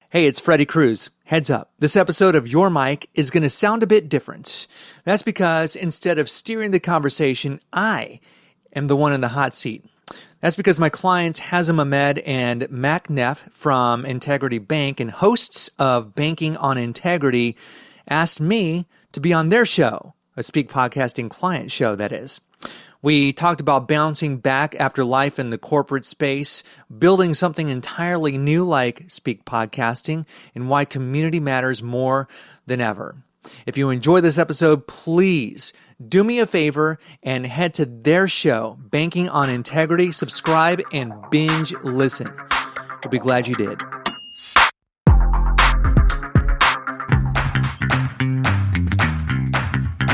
Hey, it's Freddy Cruz. Heads up, this episode of Your Mic is going to sound a bit different. That's because instead of steering the conversation, I am the one in the hot seat. That's because my clients Hazem, Ahmed, and Mack, Neff from Integrity Bank and hosts of Banking on Integrity asked me to be on their show, a Speke Podcasting client show, that is. We talked about bouncing back after life in the corporate space, building something entirely new like Speke Podcasting, and why community matters more than ever. If you enjoy this episode, please do me a favor and head to their show, Banking on Integrity, subscribe, and binge listen. You'll be glad you did.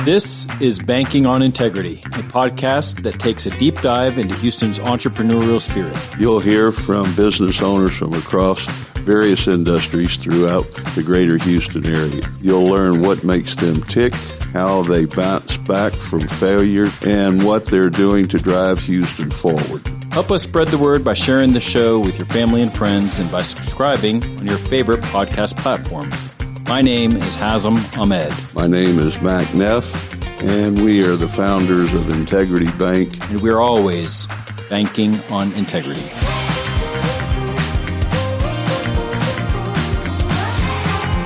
This is Banking on Integrity, a podcast that takes a deep dive into Houston's entrepreneurial spirit. You'll hear from business owners from across various industries throughout the greater Houston area. You'll learn what makes them tick, how they bounce back from failure, and what they're doing to drive Houston forward. Help us spread the word by sharing the show with your family and friends and by subscribing on your favorite podcast platform. My name is Hazem, Ahmed. My name is Mack, Neff, and we are the founders of Integrity Bank. And we're always banking on integrity.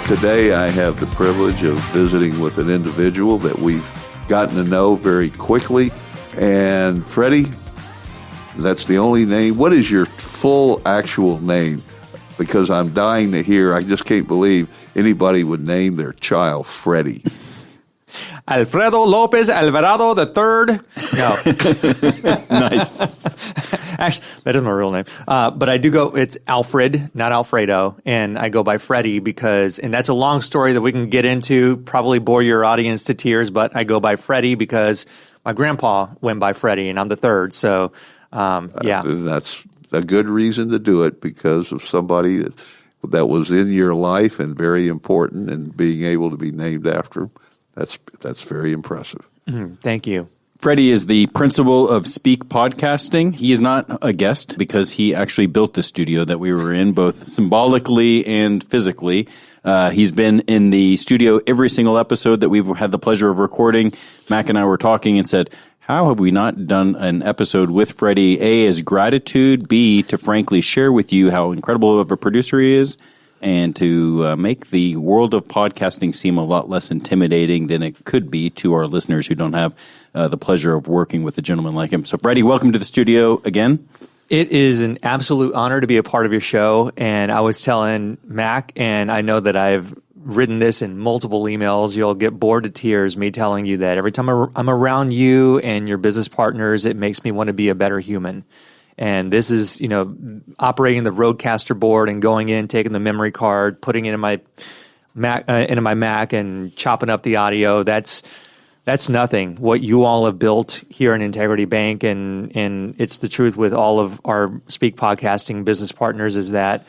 Today I have the privilege of visiting with an individual that we've gotten to know very quickly. And Freddy, that's the only name. What is your full actual name? Because I'm dying to hear. I just can't believe anybody would name their child Freddy. Alfredo Lopez Alvarado III. No. Nice. Actually, that is my real name. But I do go, it's Alfred, not Alfredo. And I go by Freddy because, and that's a long story that we can get into, probably bore your audience to tears, but I go by Freddy because my grandpa went by Freddy and I'm the third. So, yeah. That's a good reason to do it because of somebody that was in your life and very important, and being able to be named after him. That's very impressive. Mm-hmm. Thank you. Freddy is the principal of Speke Podcasting. He is not a guest because he actually built the studio that we were in, both symbolically and physically. He's been in the studio every single episode that we've had the pleasure of recording. Mack and I were talking and said, how have we not done an episode with Freddy, A, as gratitude, B, to frankly share with you how incredible of a producer he is, and to make the world of podcasting seem a lot less intimidating than it could be to our listeners who don't have the pleasure of working with a gentleman like him. So, Freddy, welcome to the studio again. It is an absolute honor to be a part of your show, and I was telling Mack, and I know that I've written this in multiple emails, you'll get bored to tears, me telling you that every time I'm around you and your business partners, it makes me want to be a better human. And this is, operating the Rodecaster board and going in, taking the memory card, putting it in my Mac, and chopping up the audio. That's nothing. What you all have built here in Integrity Bank, and it's the truth with all of our Speke Podcasting business partners, is that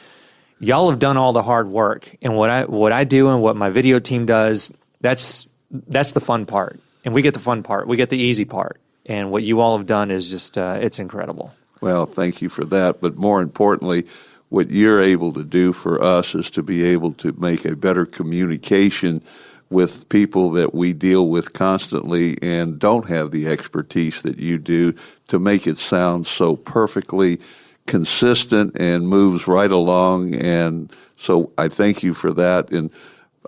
y'all have done all the hard work, and what I do and what my video team does, that's the fun part, and we get the fun part, we get the easy part, and what you all have done is just it's incredible. Well, thank you for that, but more importantly, what you're able to do for us is to be able to make a better communication with people that we deal with constantly and don't have the expertise that you do to make it sound so perfectly consistent and moves right along. And so I thank you for that. And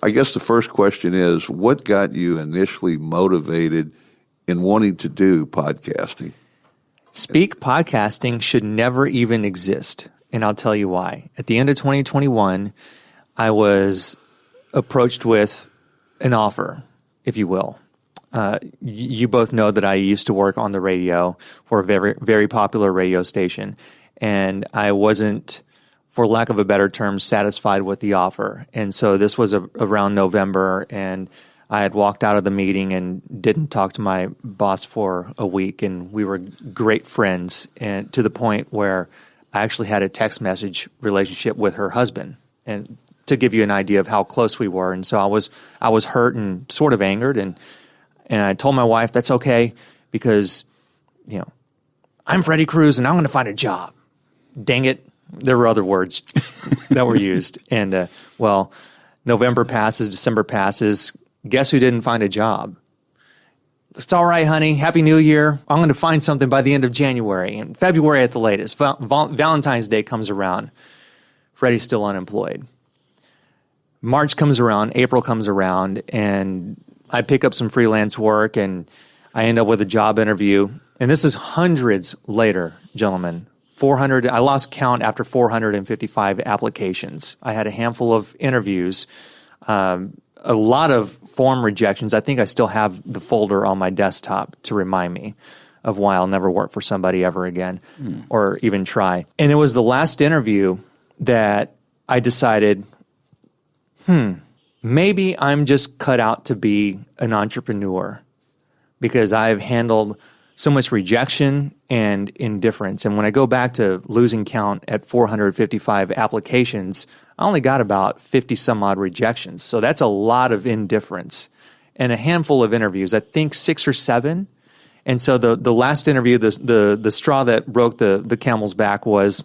I guess the first question is, what got you initially motivated in wanting to do podcasting? Speke Podcasting should never even exist, and I'll tell you why. At the end of 2021, I was approached with an offer, if you will. You both know that I used to work on the radio for a very, very popular radio station, and I wasn't, for lack of a better term, satisfied with the offer. And so this was around November, and I had walked out of the meeting and didn't talk to my boss for a week, and we were great friends, and to the point where I actually had a text message relationship with her husband, and to give you an idea of how close we were. And so I was hurt and sort of angered, and I told my wife, that's okay, because I'm Freddy Cruz and I'm going to find a job. Dang it, There were other words that were used. And, November passes, December passes. Guess who didn't find a job? It's all right, honey. Happy New Year. I'm going to find something by the end of January and February at the latest. Valentine's Day comes around. Freddy's still unemployed. March comes around, April comes around, and I pick up some freelance work, and I end up with a job interview. And this is hundreds later, gentlemen. 400. I lost count after 455 applications. I had a handful of interviews, a lot of form rejections. I think I still have the folder on my desktop to remind me of why I'll never work for somebody ever again or even try. And it was the last interview that I decided, maybe I'm just cut out to be an entrepreneur because I've handled so much rejection and indifference. And when I go back to losing count at 455 applications, I only got about 50 some odd rejections. So that's a lot of indifference and a handful of interviews, I think 6 or 7. And so the last interview, the straw that broke the camel's back was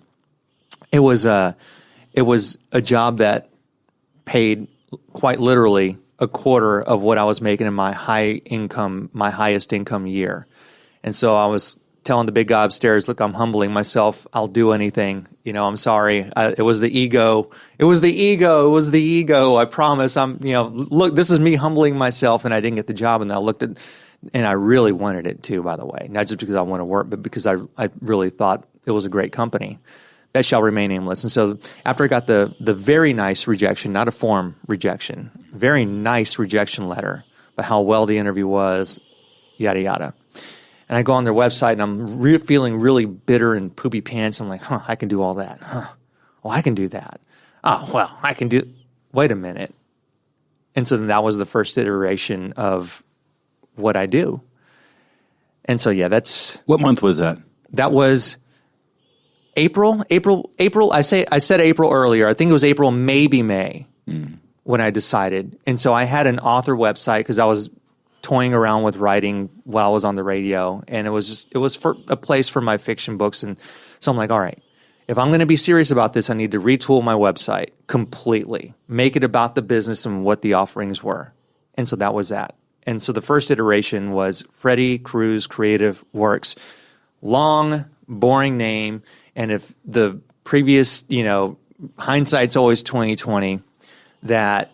it was a job that paid quite literally a quarter of what I was making in my highest income year. And so I was telling the big guy upstairs, look, I'm humbling myself. I'll do anything. I'm sorry. It was the ego. I promise. Look, this is me humbling myself, and I didn't get the job. And I looked at, and I really wanted it too, by the way. Not just because I want to work, but because I really thought it was a great company. That shall remain nameless. And so after I got the very nice rejection, not a form rejection, very nice rejection letter about how well the interview was, yada, yada. And I go on their website, and I'm feeling really bitter and poopy pants. I'm like, I can do all that. Well, I can do that. Oh, well, I can do. Wait a minute. And so then that was the first iteration of what I do. And so, yeah, that's. What month was that? That was April. I said April earlier. I think it was April, maybe May when I decided. And so I had an author website because I was toying around with writing while I was on the radio, and it was for a place for my fiction books. And so I'm like, all right, if I'm going to be serious about this, I need to retool my website completely, make it about the business and what the offerings were. And so that was that. And so the first iteration was Freddy Cruz Creative Works. Long, boring name. And if the previous, hindsight's always 20/20, that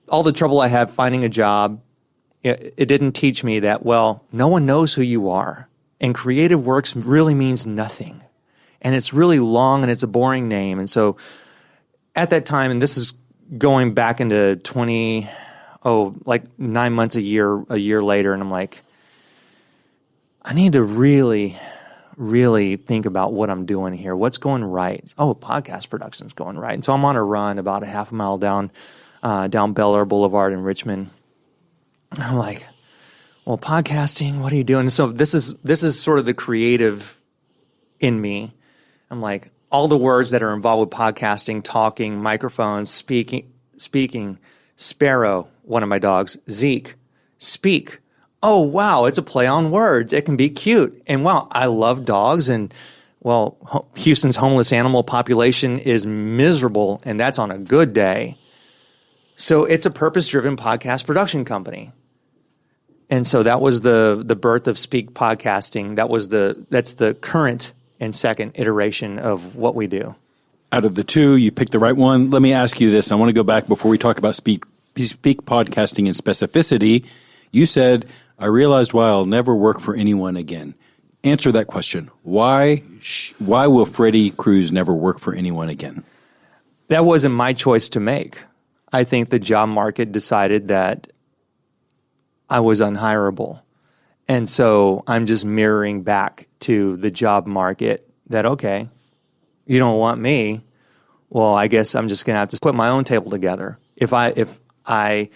all the trouble I had finding a job, it didn't teach me that, well, no one knows who you are. And Creative Works really means nothing. And it's really long and it's a boring name. And so at that time, and this is going back into 9 months, a year later, and I'm like, I need to really think about what I'm doing here. What's going right? Oh, podcast production's going right. And so I'm on a run about a half a mile down Bel Air Boulevard in Richmond. I'm like, well, podcasting, what are you doing? So this is sort of the creative in me. I'm like, all the words that are involved with podcasting, talking, microphones, speaking, Sparrow, one of my dogs, Zeke, Speak. Oh, wow, it's a play on words. It can be cute. And wow, I love dogs. And well, Houston's homeless animal population is miserable, and that's on a good day. So it's a purpose-driven podcast production company. And so that was the birth of Speke Podcasting. That's the current and second iteration of what we do. Out of the two, you picked the right one. Let me ask you this. I want to go back before we talk about Speke Podcasting and specificity. You said, I realized why I'll never work for anyone again. Answer that question. Why will Freddy Cruz never work for anyone again? That wasn't my choice to make. I think the job market decided that I was unhireable. And so I'm just mirroring back to the job market that, okay, you don't want me. Well, I guess I'm just going to have to put my own table together. And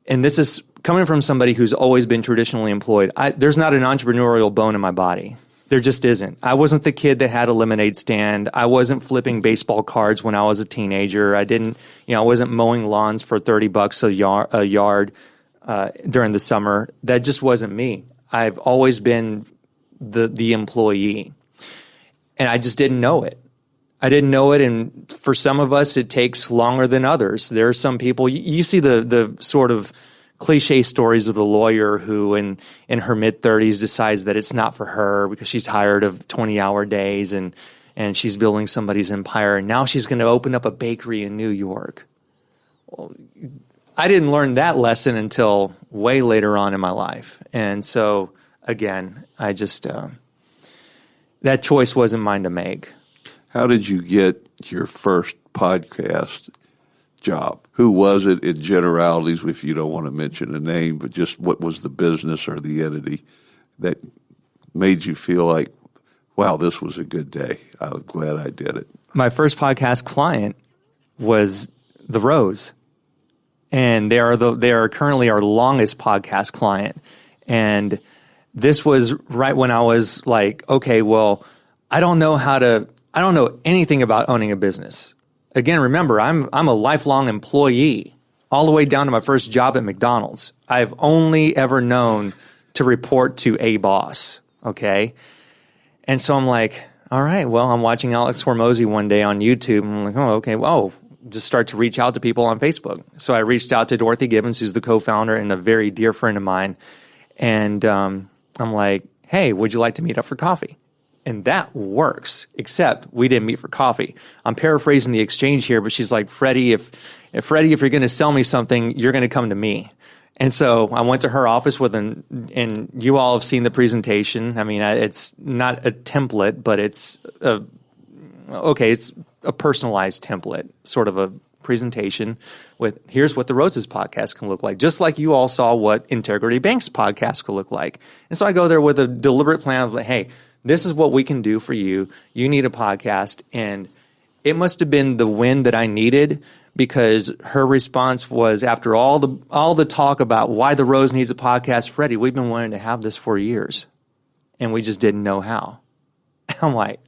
this is coming from somebody who's always been traditionally employed. There's not an entrepreneurial bone in my body. There just isn't. I wasn't the kid that had a lemonade stand. I wasn't flipping baseball cards when I was a teenager. I wasn't mowing lawns for $30 a yard during the summer. That just wasn't me. I've always been the employee. And I just didn't know it. I didn't know it, and for some of us, it takes longer than others. There are some people, you see the sort of cliche stories of the lawyer who in her mid-30s decides that it's not for her because she's tired of 20-hour days and she's building somebody's empire, and now she's going to open up a bakery in New York. Well, I didn't learn that lesson until way later on in my life. And so, again, I just, that choice wasn't mine to make. How did you get your first podcast job? Who was it in generalities, if you don't want to mention a name, but just what was the business or the entity that made you feel like, wow, this was a good day. I was glad I did it. My first podcast client was The Rose, and they are currently our longest podcast client. And this was right when I was like, okay, well, I don't know anything about owning a business. Again, remember, I'm a lifelong employee, all the way down to my first job at McDonald's. I've only ever known to report to a boss, okay? And so I'm like, all right, well, I'm watching Alex Hormozy one day on YouTube, and I'm like, oh, okay, well, just start to reach out to people on Facebook. So I reached out to Dorothy Gibbons, who's the co-founder and a very dear friend of mine, and I'm like, hey, would you like to meet up for coffee? And that works, except we didn't meet for coffee. I'm paraphrasing the exchange here, but she's like, Freddy, if you're going to sell me something, you're going to come to me. And so I went to her office and you all have seen the presentation. I mean, it's not a template, but it's a personalized template, sort of a presentation with, here's what the Roses podcast can look like, just like you all saw what Integrity Bank's podcast could look like. And so I go there with a deliberate plan of like, hey, this is what we can do for you. You need a podcast. And it must have been the win that I needed, because her response was, after all the talk about why the Rose needs a podcast, Freddie, we've been wanting to have this for years, and we just didn't know how. I'm like,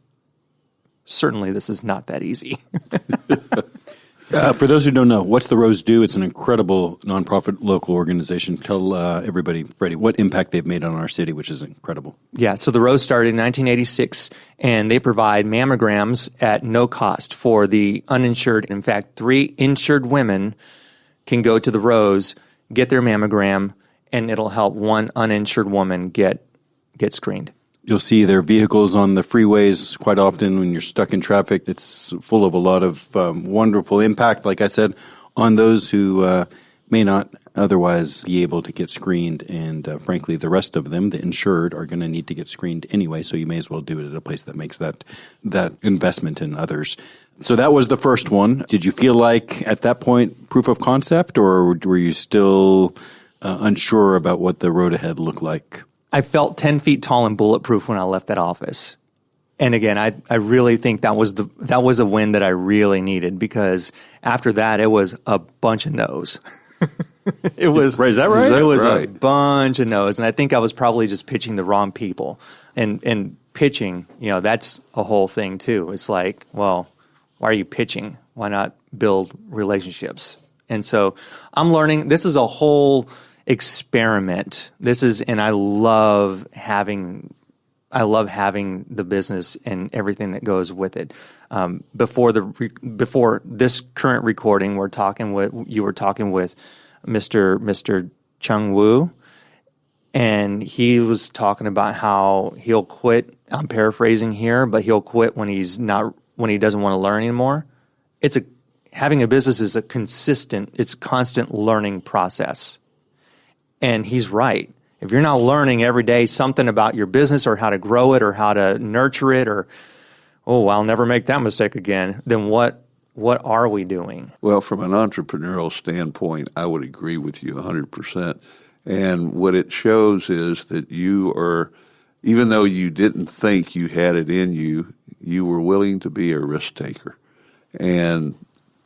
certainly this is not that easy. For those who don't know, what's the Rose do? It's an incredible nonprofit local organization. Tell everybody, Freddie, what impact they've made on our city, which is incredible. Yeah, so the Rose started in 1986, and they provide mammograms at no cost for the uninsured. In fact, 3 insured women can go to the Rose, get their mammogram, and it'll help 1 uninsured woman get screened. You'll see their vehicles on the freeways quite often when you're stuck in traffic. It's full of a lot of wonderful impact, like I said, on those who may not otherwise be able to get screened. And frankly, the rest of them, the insured, are going to need to get screened anyway, so you may as well do it at a place that makes that investment in others. So that was the first one. Did you feel like at that point proof of concept, or were you still unsure about what the road ahead looked like? I felt 10 feet tall and bulletproof when I left that office. And again, I really think that was a win that I really needed, because after that, it was a bunch of no's. Is that right? It was a bunch of no's. And I think I was probably just pitching the wrong people. And pitching, that's a whole thing too. It's like, well, why are you pitching? Why not build relationships? And so I'm learning. This is a whole experiment. And I love having the business and everything that goes with it. Before this current recording, you were talking with Mr. Chung Woo, and he was talking about how he'll quit. I'm paraphrasing here, but he'll quit when he doesn't want to learn anymore. Having a business is a constant learning process. And he's right. If you're not learning every day something about your business or how to grow it or how to nurture it, or, oh, I'll never make that mistake again, then what are we doing? Well, from an entrepreneurial standpoint, I would agree with you 100%. And what it shows is that you are, even though you didn't think you had it in you, you were willing to be a risk taker. And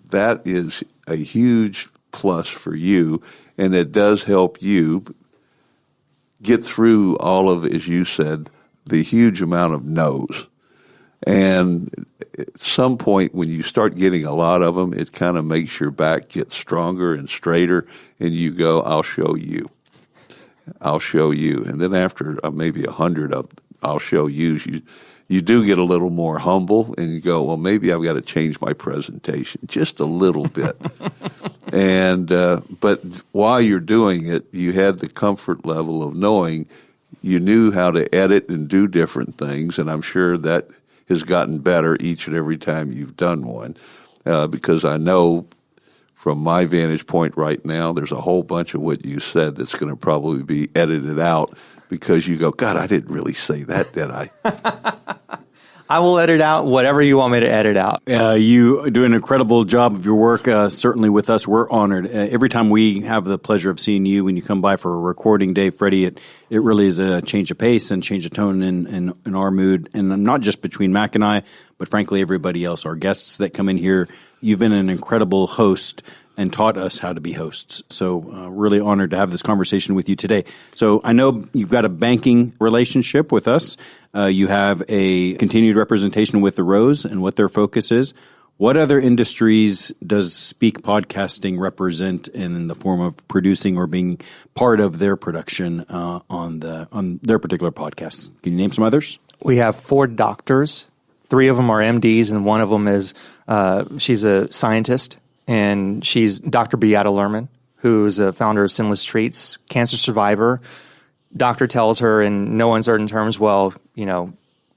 that is a huge plus for you. And it does help you get through all of, as you said, the huge amount of no's. And at some point when you start getting a lot of them, it kind of makes your back get stronger and straighter, and you go, I'll show you. And then after maybe 100 of I'll show you, you do get a little more humble, and you go, well, maybe I've got to change my presentation just a little bit. And but while you're doing it, you had the comfort level of knowing you knew how to edit and do different things, and I'm sure that has gotten better each and every time you've done one, because I know from my vantage point right now, there's a whole bunch of what you said that's going to probably be edited out because you go, God, I didn't really say that, did I? I will edit out whatever you want me to edit out. You do an incredible job of your work. Certainly with us, we're honored. Every time we have the pleasure of seeing you when you come by for a recording day, Freddie, it really is a change of pace and change of tone in our mood. And not just between Mack and I, but frankly, everybody else, our guests that come in here. You've been an incredible host and taught us how to be hosts. So really honored to have this conversation with you today. So I know you've got a banking relationship with us. You have a continued representation with the Rose and what their focus is. What other industries does Speke Podcasting represent in the form of producing or being part of their production on their particular podcast? Can you name some others? We have 4 doctors. 3 of them are MDs, and one of them is she's a scientist, and she's Dr. Beata Lerman, who's a founder of Sinless Treats, cancer survivor. Doctor tells her in no uncertain terms, well,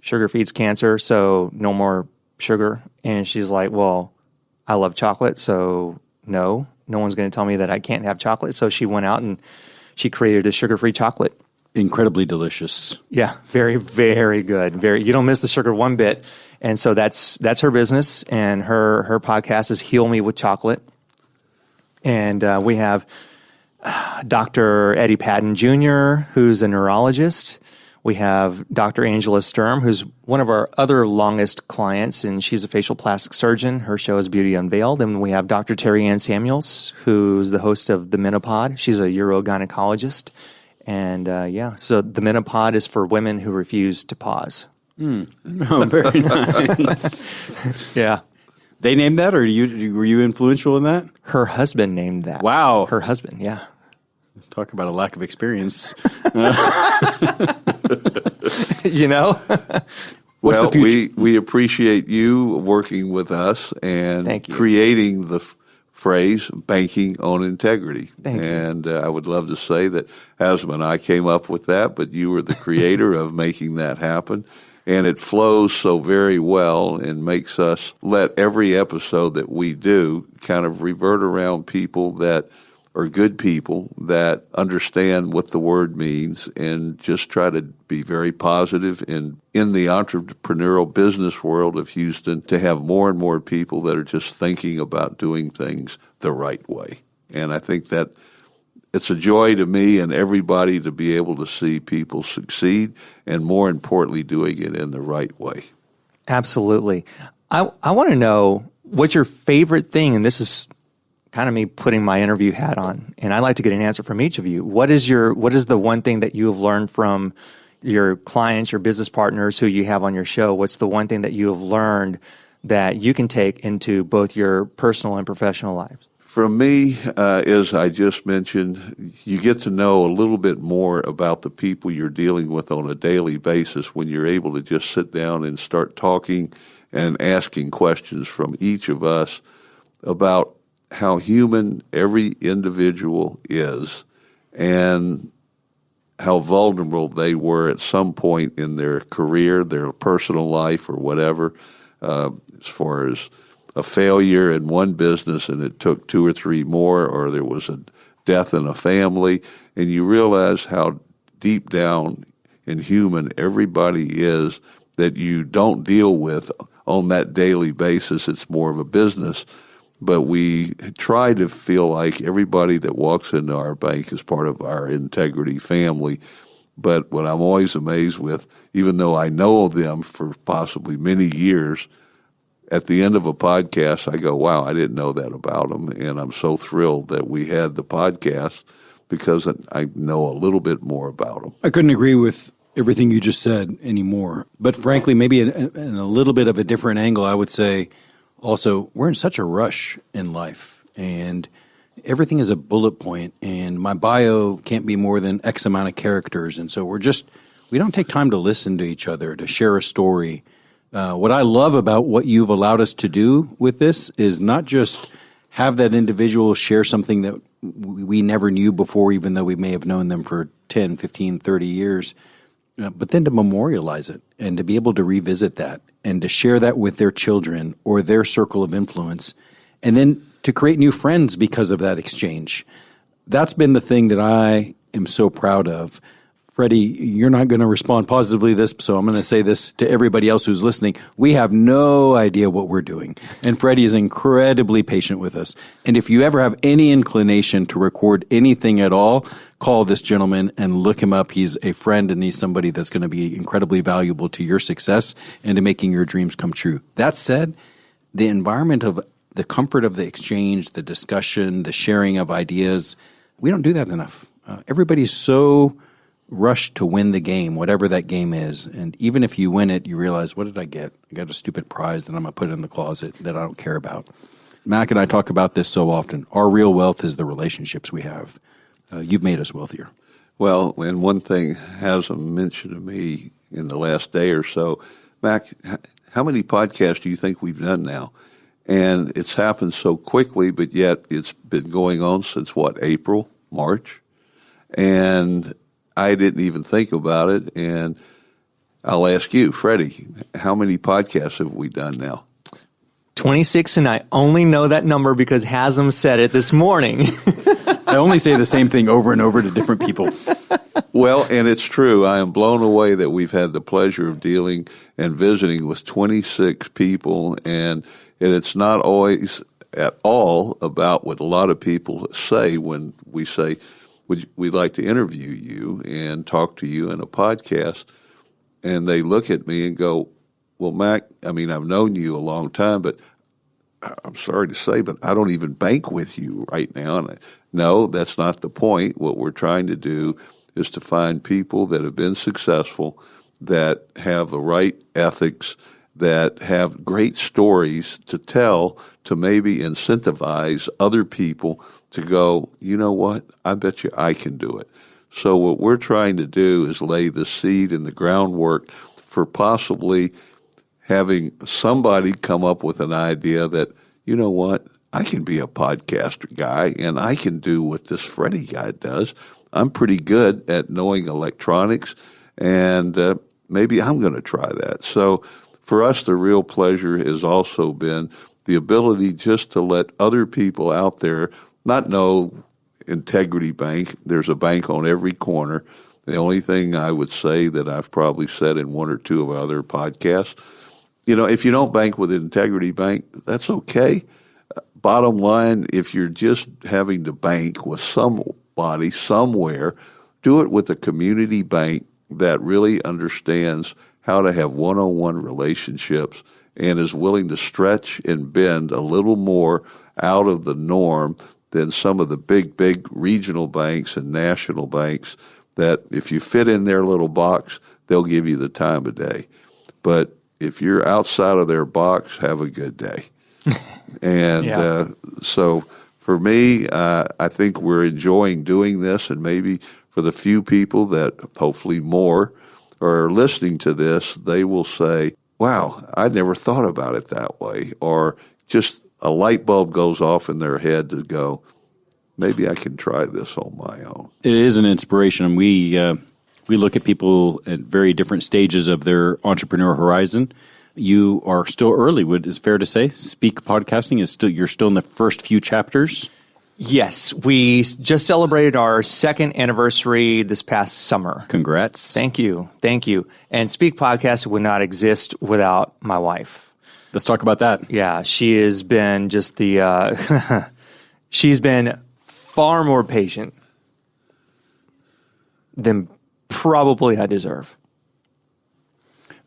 sugar feeds cancer, so no more sugar. And she's like, well, I love chocolate, so no one's going to tell me that I can't have chocolate. So she went out and she created a sugar-free chocolate. Incredibly delicious. Yeah, very, very good. You don't miss the sugar one bit. And so that's her business, and her podcast is Heal Me with Chocolate. And we have Dr. Eddie Patton Jr., who's a neurologist. We have Dr. Angela Sturm, who's one of our other longest clients, and she's a facial plastic surgeon. Her show is Beauty Unveiled. And we have Dr. Terry Ann Samuels, who's the host of The Menopod. She's a urogynecologist. And so The Menopod is for women who refuse to pause. Oh, very nice. Yeah. They named that, or were you influential in that? Her husband named that. Wow. Her husband, yeah. Talk about a lack of experience. What's the future? We appreciate you working with us and creating the phrase banking on integrity. And I would love to say that Hazem and I came up with that, but you were the creator of making that happen. And it flows so very well and makes us let every episode that we do kind of revert around people that are good people that understand what the word means and just try to be very positive in the entrepreneurial business world of Houston, to have more and more people that are just thinking about doing things the right way. And I think that it's a joy to me and everybody to be able to see people succeed, and more importantly, doing it in the right way. Absolutely. I want to know what's your favorite thing, and this is kind of me putting my interview hat on, and I'd like to get an answer from each of you. What is the one thing that you have learned from your clients, your business partners who you have on your show? What's the one thing that you have learned that you can take into both your personal and professional lives? For me, as I just mentioned, you get to know a little bit more about the people you're dealing with on a daily basis when you're able to just sit down and start talking and asking questions from each of us about how human every individual is and how vulnerable they were at some point in their career, their personal life, or whatever, as far as a failure in one business and it took 2 or 3 more, or there was a death in a family, and you realize how deep down and human everybody is that you don't deal with on that daily basis. It's more of a business. But we try to feel like everybody that walks into our bank is part of our integrity family. But what I'm always amazed with, even though I know them for possibly many years, at the end of a podcast, I go, wow, I didn't know that about them. And I'm so thrilled that we had the podcast because I know a little bit more about them. I couldn't agree with everything you just said anymore. But frankly, maybe in a little bit of a different angle, I would say also, we're in such a rush in life, and everything is a bullet point, and my bio can't be more than X amount of characters. And so we're we don't take time to listen to each other, to share a story. What I love about what you've allowed us to do with this is not just have that individual share something that we never knew before, even though we may have known them for 10, 15, 30 years, but then to memorialize it and to be able to revisit that and to share that with their children or their circle of influence, and then to create new friends because of that exchange. That's been the thing that I am so proud of. Freddy, you're not going to respond positively to this, so I'm going to say this to everybody else who's listening. We have no idea what we're doing, and Freddy is incredibly patient with us. And if you ever have any inclination to record anything at all, call this gentleman and look him up. He's a friend, and he's somebody that's going to be incredibly valuable to your success and to making your dreams come true. That said, the environment of the comfort of the exchange, the discussion, the sharing of ideas, we don't do that enough. Everybody's so rushed to win the game, whatever that game is. And even if you win it, you realize, what did I get? I got a stupid prize that I'm going to put in the closet that I don't care about. Mack and I talk about this so often. Our real wealth is the relationships we have. You've made us wealthier. Well, and one thing Hazem mentioned to me in the last day or so, Mack, how many podcasts do you think we've done now? And it's happened so quickly, but yet it's been going on since, April, March? And I didn't even think about it. And I'll ask you, Freddie, how many podcasts have we done now? 26, and I only know that number because Hazem said it this morning. I only say the same thing over and over to different people. Well, and it's true. I am blown away that we've had the pleasure of dealing and visiting with 26 people, and it's not always at all about what a lot of people say when we say, we'd like to interview you and talk to you in a podcast. And they look at me and go, well, Mack, I mean, I've known you a long time, but I'm sorry to say, but I don't even bank with you right now. And no, that's not the point. What we're trying to do is to find people that have been successful, that have the right ethics, that have great stories to tell, to maybe incentivize other people to go, you know what, I bet you I can do it. So what we're trying to do is lay the seed and the groundwork for possibly having somebody come up with an idea that, you know what, I can be a podcaster guy and I can do what this Freddy guy does. I'm pretty good at knowing electronics, and maybe I'm going to try that. So for us, the real pleasure has also been the ability just to let other people out there not know Integrity Bank. There's a bank on every corner. The only thing I would say that I've probably said in one or two of our other podcasts, you know, if you don't bank with Integrity Bank, that's okay. Bottom line, if you're just having to bank with somebody somewhere, do it with a community bank that really understands how to have one-on-one relationships and is willing to stretch and bend a little more out of the norm than some of the big regional banks and national banks that if you fit in their little box, they'll give you the time of day. But if you're outside of their box, have a good day. And so for me, I think we're enjoying doing this, and maybe for the few people that hopefully more are listening to this, they will say, wow, I never thought about it that way. Or just a light bulb goes off in their head to go, maybe I can try this on my own. It is an inspiration. We look at people at very different stages of their entrepreneur horizon. You are still early, is fair to say? Speke Podcasting you're still in the first few chapters? Yes, we just celebrated our second anniversary this past summer. Congrats. Thank you. And Speke Podcast would not exist without my wife. Let's talk about that. Yeah, she has been just she's been far more patient than probably I deserve.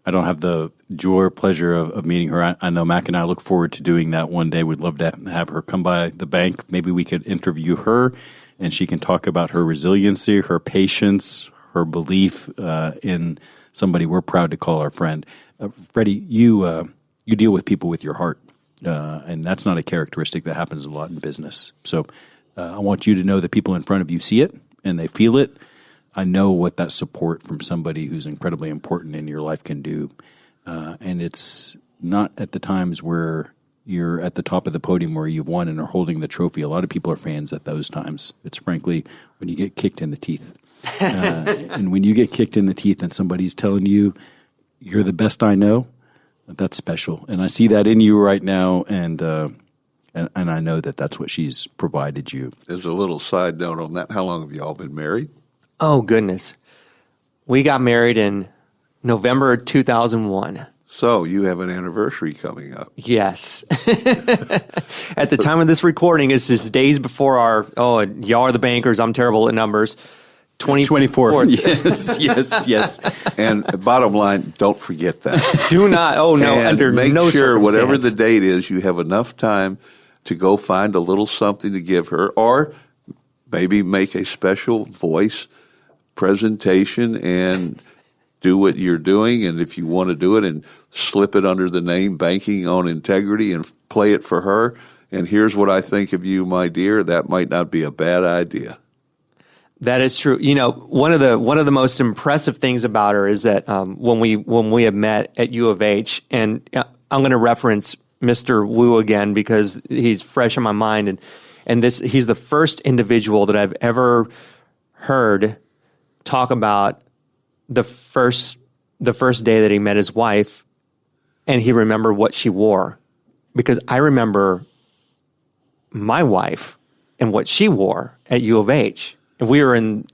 I don't have the joy or pleasure of meeting her. I know Mack and I look forward to doing that one day. We'd love to have her come by the bank. Maybe we could interview her, and she can talk about her resiliency, her patience, her belief in somebody we're proud to call our friend. Freddy, you deal with people with your heart, and that's not a characteristic that happens a lot in business. So I want you to know that people in front of you see it, and they feel it. I know what that support from somebody who's incredibly important in your life can do. And it's not at the times where you're at the top of the podium where you've won and are holding the trophy. A lot of people are fans at those times. It's frankly when you get kicked in the teeth. And when you get kicked in the teeth and somebody's telling you, you're the best I know, that's special. And I see that in you right now, and I know that that's what she's provided you. As a little side note on that, how long have you all been married? Oh, goodness. We got married in November 2001. So you have an anniversary coming up. Yes. At the time of this recording, it's just days before y'all are the bankers. I'm terrible at numbers. 24th. Yes. And bottom line, don't forget that. Do not. Oh, no. And under make no sure whatever the circumstance. date is, you have enough time to go find a little something to give her, or maybe make a special voice presentation and do what you're doing. And if you want to do it, and slip it under the name Banking on Integrity and play it for her. And here's what I think of you, my dear. That might not be a bad idea. That is true. You know, one of the most impressive things about her is that when we have met at U of H, and I'm going to reference Mr. Wu again because he's fresh in my mind, and he's the first individual that I've ever heard talk about the first day that he met his wife, and he remembered what she wore, because I remember my wife and what she wore at U of H. And we were in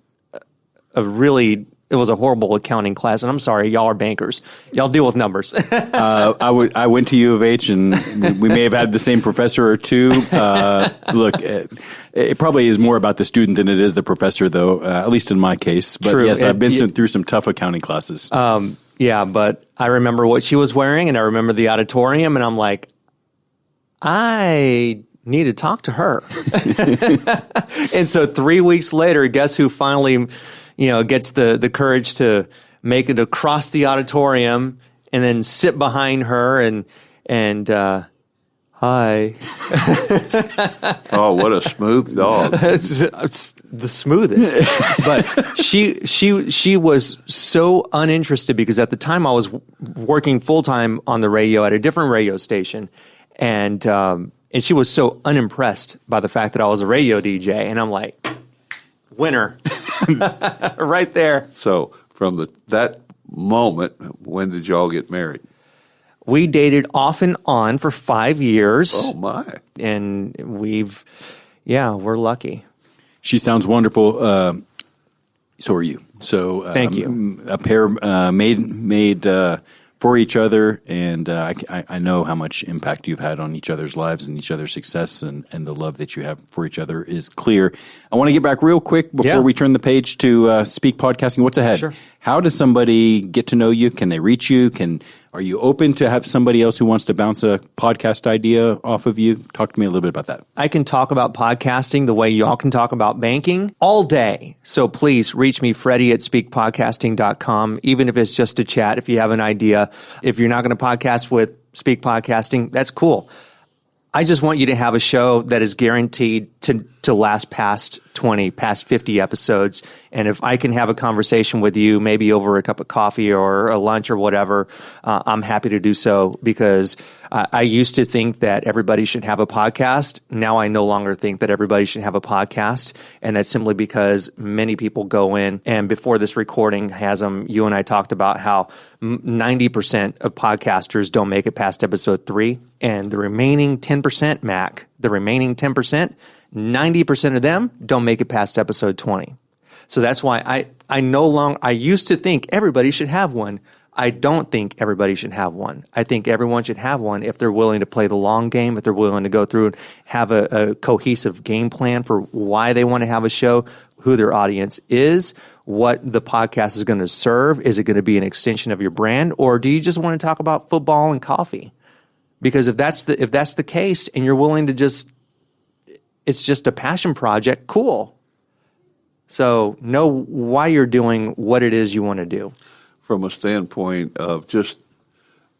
it was a horrible accounting class. And I'm sorry, y'all are bankers. Y'all deal with numbers. I went to U of H, and we may have had the same professor or two. Look, it probably is more about the student than it is the professor, though, at least in my case. But True. yes, I've been through some tough accounting classes. Yeah, but I remember what she was wearing, and I remember the auditorium, and I'm like, I need to talk to her. And so 3 weeks later, guess who finally, gets the courage to make it across the auditorium and then sit behind her and hi. Oh, what a smooth dog. It's the smoothest. But she was so uninterested, because at the time I was working full-time on the radio at a different radio station, and she was so unimpressed by the fact that I was a radio DJ, and I'm like, winner. Right there. So from that moment, when did y'all get married? We dated off and on for 5 years. Oh, my. And we're lucky. She sounds wonderful. So are you. So thank you. A pair made for each other, and I know how much impact you've had on each other's lives and each other's success, and the love that you have for each other is clear. I want to get back real quick before we turn the page to Speke Podcasting. What's ahead? Sure. How does somebody get to know you? Can they reach you? Are you open to have somebody else who wants to bounce a podcast idea off of you? Talk to me a little bit about that. I can talk about podcasting the way y'all can talk about banking all day. So please reach me, Freddy at SpekePodcasting.com, even if it's just to chat. If you have an idea, if you're not going to podcast with Speke Podcasting, that's cool. I just want you to have a show that is guaranteed to last past 50 episodes. And if I can have a conversation with you, maybe over a cup of coffee or a lunch or whatever, I'm happy to do so, because I used to think that everybody should have a podcast. Now I no longer think that everybody should have a podcast. And that's simply because many people go in, and before this recording, Hazem, you and I talked about how 90% of podcasters don't make it past episode 3. And the remaining 10%, Mack, 90% of them don't make it past episode 20. So that's why I used to think everybody should have one. I don't think everybody should have one. I think everyone should have one if they're willing to play the long game, if they're willing to go through and have a cohesive game plan for why they want to have a show, who their audience is, what the podcast is going to serve. Is it going to be an extension of your brand, or do you just want to talk about football and coffee? Because if that's the case, and you're willing to it's just a passion project, cool. So know why you're doing what it is you want to do. From a standpoint of just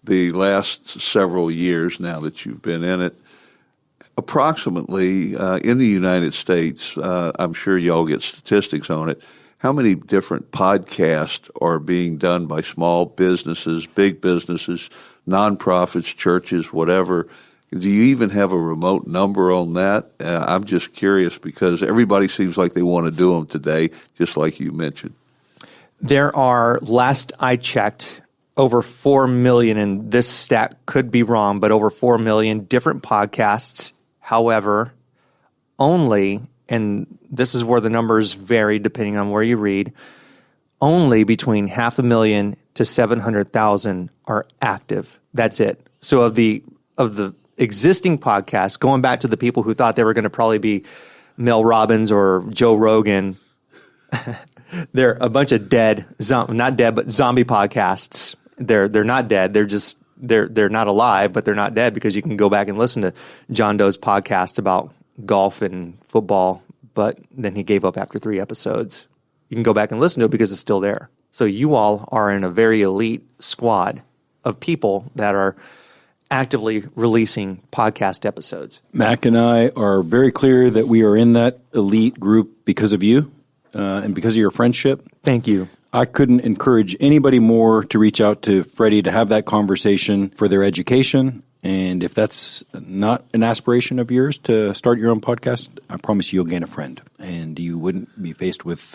the last several years now that you've been in it, approximately in the United States, I'm sure y'all get statistics on it, how many different podcasts are being done by small businesses, big businesses, nonprofits, churches, whatever. Do you even have a remote number on that? I'm just curious because everybody seems like they want to do them today, just like you mentioned. There are, last I checked, over 4 million, and this stat could be wrong, but over 4 million different podcasts. However, only, and this is where the numbers vary depending on where you read, only between 500,000 to 700,000 are active. That's it. So of the existing podcasts, going back to the people who thought they were going to probably be Mel Robbins or Joe Rogan, they're a bunch of not dead, but zombie podcasts. They're not dead. They're not alive, but they're not dead because you can go back and listen to John Doe's podcast about golf and football, but then he gave up after 3 episodes. You can go back and listen to it because it's still there. So you all are in a very elite squad of people that are actively releasing podcast episodes. Mack and I are very clear that we are in that elite group because of you and because of your friendship. Thank you. I couldn't encourage anybody more to reach out to Freddy to have that conversation for their education. And if that's not an aspiration of yours to start your own podcast, I promise you'll gain a friend. And you wouldn't be faced with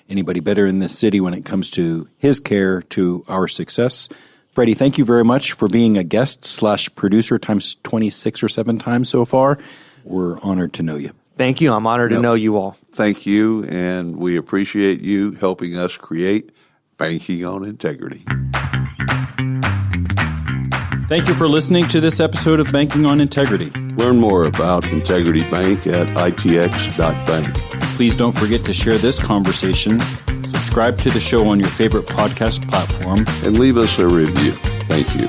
anybody better in this city when it comes to his care to our success. Freddy, thank you very much for being a guest / producer times 26 or 7 times so far. We're honored to know you. Thank you. I'm honored to know you all. Thank you, and we appreciate you helping us create Banking on Integrity. Thank you for listening to this episode of Banking on Integrity. Learn more about Integrity Bank at itx.bank. Please don't forget to share this conversation, subscribe to the show on your favorite podcast platform, and leave us a review. Thank you.